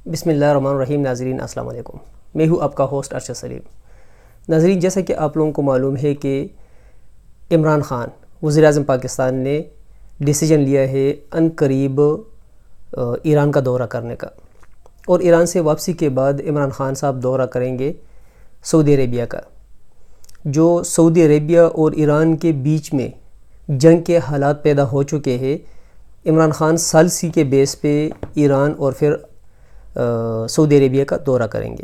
بسم اللہ الرحمن الرحیم۔ ناظرین السلام علیکم، میں ہوں آپ کا ہوسٹ ارشد سلیم۔ ناظرین، جیسا کہ آپ لوگوں کو معلوم ہے کہ عمران خان وزیر اعظم پاکستان نے ڈیسیجن لیا ہے ان قریب ایران کا دورہ کرنے کا، اور ایران سے واپسی کے بعد عمران خان صاحب دورہ کریں گے سعودی عربیہ کا۔ جو سعودی عربیہ اور ایران کے بیچ میں جنگ کے حالات پیدا ہو چکے ہیں، عمران خان ثالثی کے بیس پہ ایران اور پھر سعودی عربیہ کا دورہ کریں گے۔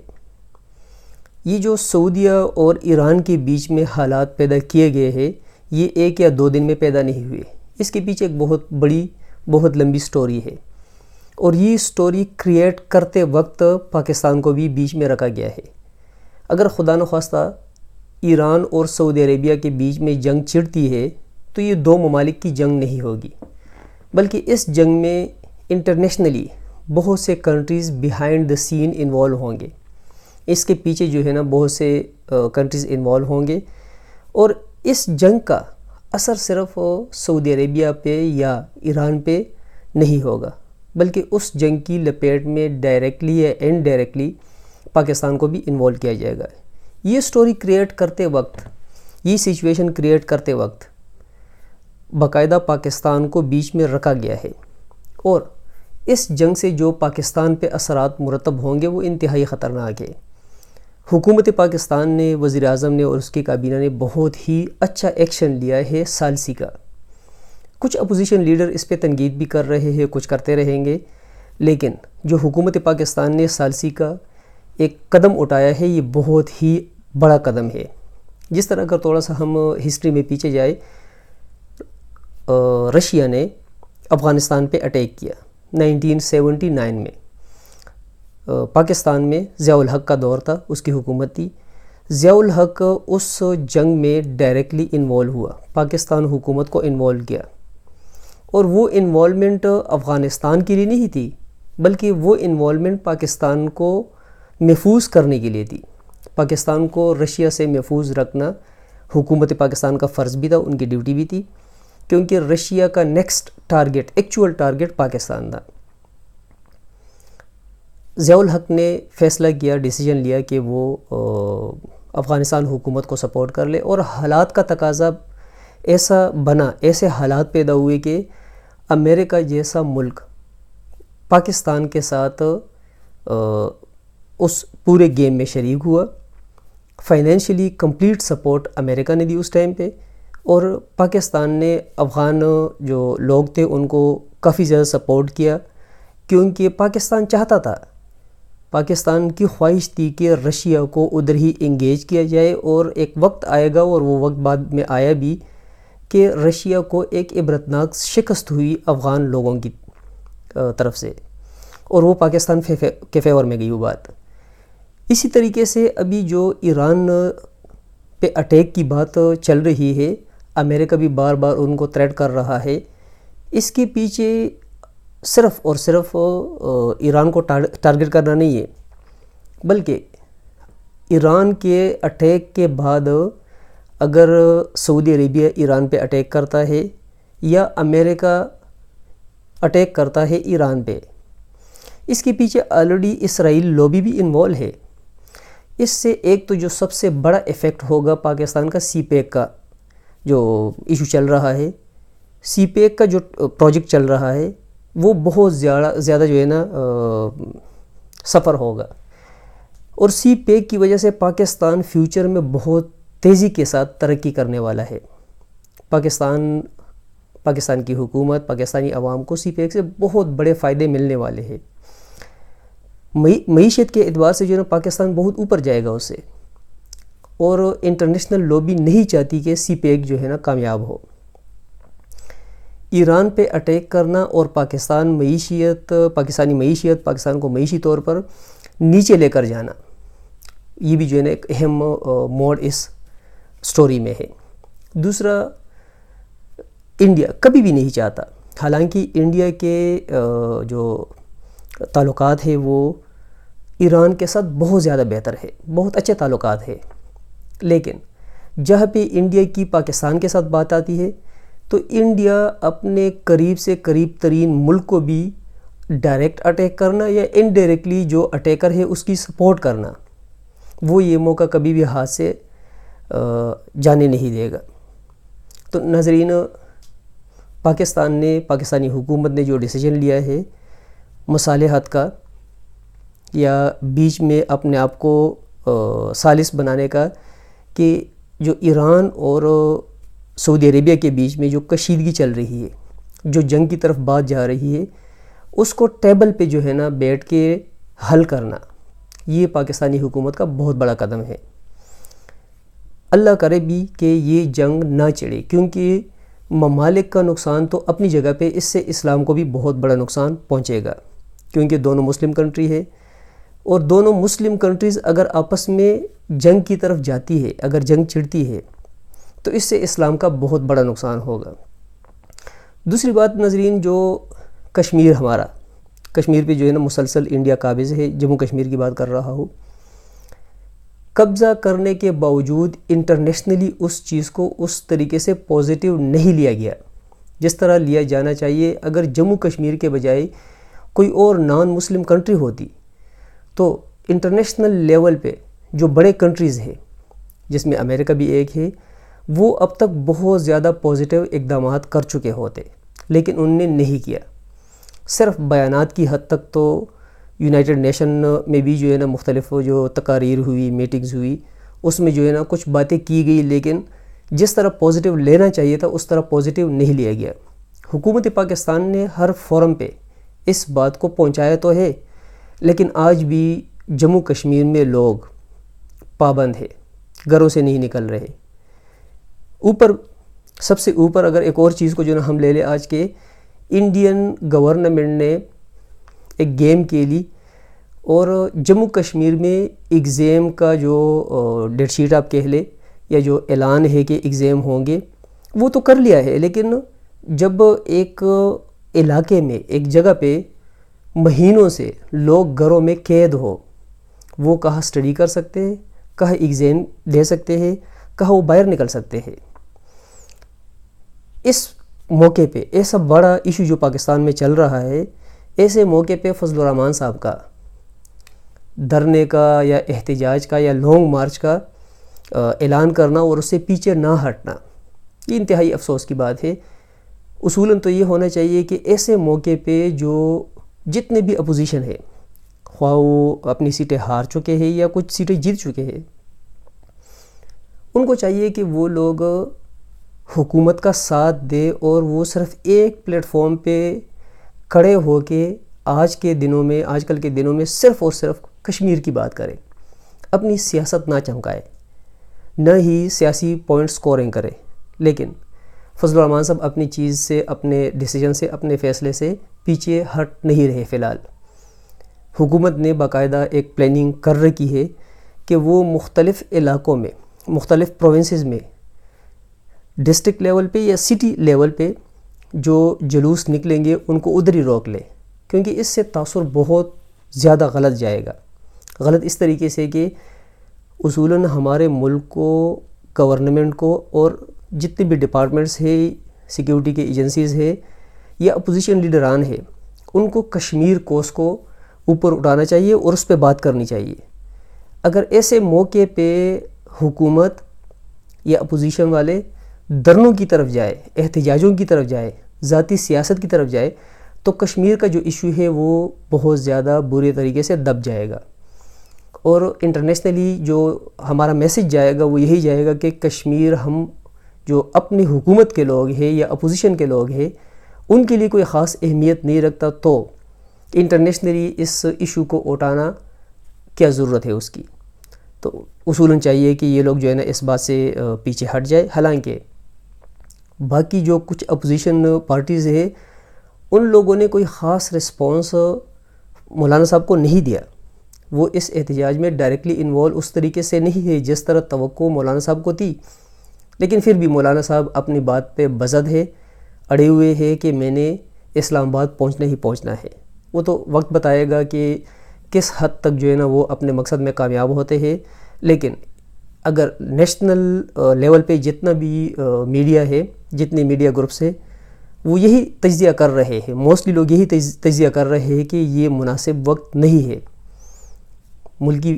یہ جو سعودیہ اور ایران کے بیچ میں حالات پیدا کیے گئے ہیں، یہ ایک یا دو دن میں پیدا نہیں ہوئے، اس کے پیچھے ایک بہت بڑی بہت لمبی سٹوری ہے، اور یہ سٹوری کریٹ کرتے وقت پاکستان کو بھی بیچ میں رکھا گیا ہے۔ اگر خدا نخواستہ ایران اور سعودی عربیہ کے بیچ میں جنگ چھڑتی ہے تو یہ دو ممالک کی جنگ نہیں ہوگی، بلکہ اس جنگ میں انٹرنیشنلی بہت سے countries behind the scene involve ہوں گے۔ اس کے پیچھے جو ہے نا بہت سے کنٹریز انوالو ہوں گے، اور اس جنگ کا اثر صرف سعودی عربیہ پہ یا ایران پہ نہیں ہوگا، بلکہ اس جنگ کی لپیٹ میں ڈائریکٹلی یا انڈائریکٹلی پاکستان کو بھی انوالو کیا جائے گا۔ یہ سٹوری کریٹ کرتے وقت، یہ سچویشن کریٹ کرتے وقت باقاعدہ پاکستان کو بیچ میں رکھا گیا ہے، اور اس جنگ سے جو پاکستان پہ اثرات مرتب ہوں گے وہ انتہائی خطرناک ہے۔ حکومت پاکستان نے، وزیر اعظم نے اور اس کی کابینہ نے بہت ہی اچھا ایکشن لیا ہے ثالثی کا۔ کچھ اپوزیشن لیڈر اس پہ تنقید بھی کر رہے ہیں، کچھ کرتے رہیں گے، لیکن جو حکومت پاکستان نے ثالثی کا ایک قدم اٹھایا ہے، یہ بہت ہی بڑا قدم ہے۔ جس طرح اگر تھوڑا سا ہم ہسٹری میں پیچھے جائے، رشیا نے افغانستان پہ اٹیک کیا 1979 میں۔ پاکستان میں ضیاء الحق کا دور تھا، اس کی حکومت تھی۔ ضیاء الحق اس جنگ میں ڈائریکٹلی انوالو ہوا، پاکستان حکومت کو انوالو کیا، اور وہ انوالومنٹ افغانستان کے لیے نہیں تھی، بلکہ وہ انوالومنٹ پاکستان کو محفوظ کرنے کے لیے تھی۔ پاکستان کو رشیا سے محفوظ رکھنا حکومت پاکستان کا فرض بھی تھا، ان کی ڈیوٹی بھی تھی، کیونکہ رشیا کا next target, actual target Pakistan تھا۔ ضیاء الحق نے فیصلہ کیا، ڈیسیجن لیا کہ وہ افغانستان حکومت کو سپورٹ کر لے، اور حالات کا تقاضا ایسا بنا، ایسے حالات پیدا ہوئے کہ امریکہ جیسا ملک پاکستان کے ساتھ اس پورے گیم میں شریک ہوا۔ فائنینشلی کمپلیٹ سپورٹ امریکہ نے دی اس ٹائم پہ، اور پاکستان نے افغان جو لوگ تھے ان کو کافی زیادہ سپورٹ کیا، کیونکہ پاکستان چاہتا تھا، پاکستان کی خواہش تھی کہ رشیا کو ادھر ہی انگیج کیا جائے، اور ایک وقت آئے گا، اور وہ وقت بعد میں آیا بھی، کہ رشیا کو ایک عبرتناک شکست ہوئی افغان لوگوں کی طرف سے، اور وہ پاکستان کے فیور میں گئی وہ بات۔ اسی طریقے سے ابھی جو ایران پہ اٹیک کی بات چل رہی ہے، امریکہ بھی بار بار ان کو تھریٹ کر رہا ہے، اس کے پیچھے صرف اور صرف ایران کو ٹارگٹ کرنا نہیں ہے، بلکہ ایران کے اٹیک کے بعد اگر سعودی عربیہ ایران پہ اٹیک کرتا ہے یا امریکہ اٹیک کرتا ہے ایران پہ، اس کے پیچھے آلریڈی اسرائیل لوبی بھی انوالو ہے۔ اس سے ایک تو جو سب سے بڑا ایفیکٹ ہوگا پاکستان کا سی پیک کا جو ایشو چل رہا ہے، سی پیک کا جو پروجیکٹ چل رہا ہے، وہ بہت زیادہ جو ہے نا سفر ہوگا، اور سی پیک کی وجہ سے پاکستان فیوچر میں بہت تیزی کے ساتھ ترقی کرنے والا ہے۔ پاکستان کی حکومت، پاکستانی عوام کو سی پیک سے بہت بڑے فائدے ملنے والے ہیں۔ معیشت کے اعتبار سے جو ہے نا پاکستان بہت اوپر جائے گا اس سے، اور انٹرنیشنل لوبی نہیں چاہتی کہ سی پیک جو ہے نا کامیاب ہو۔ ایران پہ اٹیک کرنا اور پاکستانی معیشت پاکستان کو معیشی طور پر نیچے لے کر جانا، یہ بھی جو ہے نا ایک اہم موڈ اس سٹوری میں ہے۔ دوسرا، انڈیا کبھی بھی نہیں چاہتا، حالانکہ انڈیا کے جو تعلقات ہیں وہ ایران کے ساتھ بہت زیادہ بہتر ہے، بہت اچھے تعلقات ہیں، لیکن جہاں پہ انڈیا کی پاکستان کے ساتھ بات آتی ہے تو انڈیا اپنے قریب سے قریب ترین ملک کو بھی ڈائریکٹ اٹیک کرنا یا انڈائریکٹلی جو اٹیکر ہے اس کی سپورٹ کرنا، وہ یہ موقع کبھی بھی ہاتھ سے جانے نہیں دے گا۔ تو ناظرین، پاکستانی حکومت نے جو ڈیسیجن لیا ہے مصالحت کا یا بیچ میں اپنے آپ کو ثالث بنانے کا، کہ جو ایران اور سعودی عربیہ کے بیچ میں جو کشیدگی چل رہی ہے، جو جنگ کی طرف بات جا رہی ہے، اس کو ٹیبل پہ جو ہے نا بیٹھ کے حل کرنا، یہ پاکستانی حکومت کا بہت بڑا قدم ہے۔ اللہ کرے بھی کہ یہ جنگ نہ چڑھے، کیونکہ ممالک کا نقصان تو اپنی جگہ پہ، اس سے اسلام کو بھی بہت بڑا نقصان پہنچے گا، کیونکہ دونوں مسلم کنٹری ہے، اور دونوں مسلم کنٹریز اگر آپس میں جنگ کی طرف جاتی ہے، اگر جنگ چڑھتی ہے، تو اس سے اسلام کا بہت بڑا نقصان ہوگا۔ دوسری بات ناظرین، جو کشمیر پہ جو ہے نا مسلسل انڈیا قابض ہے، جموں کشمیر کی بات کر رہا ہوں، قبضہ کرنے کے باوجود انٹرنیشنلی اس چیز کو اس طریقے سے پازیٹیو نہیں لیا گیا جس طرح لیا جانا چاہیے۔ اگر جموں کشمیر کے بجائے کوئی اور نان مسلم کنٹری ہوتی تو انٹرنیشنل لیول پہ جو بڑے کنٹریز ہیں، جس میں امریکہ بھی ایک ہے، وہ اب تک بہت زیادہ پازیٹیو اقدامات کر چکے ہوتے، لیکن انہوں نے نہیں کیا۔ صرف بیانات کی حد تک تو یونائٹڈ نیشن میں بھی جو ہے نا مختلف جو تقاریر ہوئی، میٹنگز ہوئی، اس میں جو ہے نا کچھ باتیں کی گئی، لیکن جس طرح پازیٹیو لینا چاہیے تھا اس طرح پازیٹیو نہیں لیا گیا۔ حکومت پاکستان نے ہر فورم پہ اس بات کو پہنچایا تو ہے، لیکن آج بھی جموں کشمیر میں لوگ پابند ہے، گھروں سے نہیں نکل رہے۔ سب سے اوپر اگر ایک اور چیز کو جو نا ہم لے لیں، آج کے انڈین گورنمنٹ نے ایک گیم کے لی، اور جموں کشمیر میں ایگزام کا جو ڈیٹ شیٹ آپ کہہ لیں یا جو اعلان ہے کہ ایگزام ہوں گے، وہ تو کر لیا ہے، لیکن جب ایک علاقے میں ایک جگہ پہ مہینوں سے لوگ گھروں میں قید ہو، وہ کہاں سٹڈی کر سکتے ہیں، کہاں ایگزام دے سکتے ہیں، کہاں وہ باہر نکل سکتے ہیں۔ اس موقع پہ ایسا بڑا ایشو جو پاکستان میں چل رہا ہے، ایسے موقع پہ فضل الرحمان صاحب کا دھرنے کا یا احتجاج کا یا لانگ مارچ کا اعلان کرنا اور اس سے پیچھے نہ ہٹنا، یہ انتہائی افسوس کی بات ہے۔ اصولاً تو یہ ہونا چاہیے کہ ایسے موقع پہ جو جتنے بھی اپوزیشن ہے، خواہ وہ اپنی سیٹیں ہار چکے ہیں یا کچھ سیٹیں جیت چکے ہیں، ان کو چاہیے کہ وہ لوگ حکومت کا ساتھ دے، اور وہ صرف ایک پلیٹ فارم پہ کھڑے ہو کے آج کل کے دنوں میں صرف اور صرف کشمیر کی بات کرے، اپنی سیاست نہ چمکائے، نہ ہی سیاسی پوائنٹ سکورنگ کرے۔ لیکن فضل الرحمان صاحب اپنی چیز سے، اپنے ڈیسیجن سے، اپنے فیصلے سے پیچھے ہٹ نہیں رہے۔ فی الحال حکومت نے باقاعدہ ایک پلاننگ کر رکھی ہے کہ وہ مختلف علاقوں میں، مختلف پروونسز میں، ڈسٹرکٹ لیول پہ یا سٹی لیول پہ جو جلوس نکلیں گے ان کو ادھر ہی روک لے، کیونکہ اس سے تاثر بہت زیادہ غلط جائے گا۔ غلط اس طریقے سے کہ اصولاً ہمارے ملک کو، گورنمنٹ کو، اور جتنے بھی ڈپارٹمنٹس ہیں، سیکیورٹی کے ایجنسیز ہیں یا اپوزیشن لیڈران ہیں، ان کو کشمیر کوس کو اوپر اٹھانا چاہیے اور اس پہ بات کرنی چاہیے۔ اگر ایسے موقع پہ حکومت یا اپوزیشن والے دھرنوں کی طرف جائے، احتجاجوں کی طرف جائے، ذاتی سیاست کی طرف جائے، تو کشمیر کا جو ایشو ہے وہ بہت زیادہ برے طریقے سے دب جائے گا، اور انٹرنیشنلی جو ہمارا میسج جائے گا وہ یہی جائے گا کہ کشمیر، ہم جو اپنی حکومت کے لوگ ہیں یا اپوزیشن کے لوگ ہیں، ان کے لیے کوئی خاص اہمیت نہیں رکھتا، تو انٹرنیشنلی اس ایشو کو اٹھانا کیا ضرورت ہے اس کی۔ تو اصولاً چاہیے کہ یہ لوگ جو ہے نا اس بات سے پیچھے ہٹ جائے۔ حالانکہ باقی جو کچھ اپوزیشن پارٹیز ہیں، ان لوگوں نے کوئی خاص رسپانس مولانا صاحب کو نہیں دیا، وہ اس احتجاج میں ڈائریکٹلی انوالو اس طریقے سے نہیں ہے جس طرح توقع مولانا صاحب کو تھی، لیکن پھر بھی مولانا صاحب اپنی بات پہ بزد ہے، اڑے ہوئے ہے کہ میں نے اسلام آباد پہنچنا ہی پہنچنا ہے۔ وہ تو وقت بتائے گا کہ کس حد تک جو ہے نا وہ اپنے مقصد میں کامیاب ہوتے ہیں، لیکن اگر نیشنل لیول پہ جتنا بھی میڈیا ہے، جتنے میڈیا گروپس ہیں، وہ یہی تجزیہ کر رہے ہیں، موسٹلی لوگ یہی تجزیہ کر رہے ہیں کہ یہ مناسب وقت نہیں ہے۔ ملکی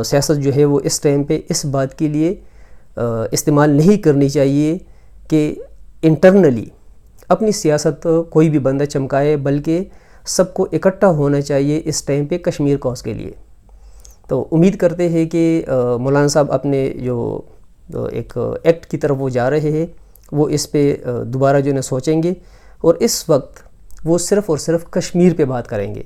سیاست جو ہے وہ اس ٹائم پہ اس بات کے لیے استعمال نہیں کرنی چاہیے کہ انٹرنلی اپنی سیاست کوئی بھی بندہ چمکائے، بلکہ سب کو اکٹھا ہونا چاہیے اس ٹائم پہ کشمیر کاز کے لیے۔ تو امید کرتے ہیں کہ مولانا صاحب اپنے جو ایک ایکٹ کی طرف وہ جا رہے ہیں، وہ اس پہ دوبارہ جو ہے سوچیں گے، اور اس وقت وہ صرف اور صرف کشمیر پہ بات کریں گے۔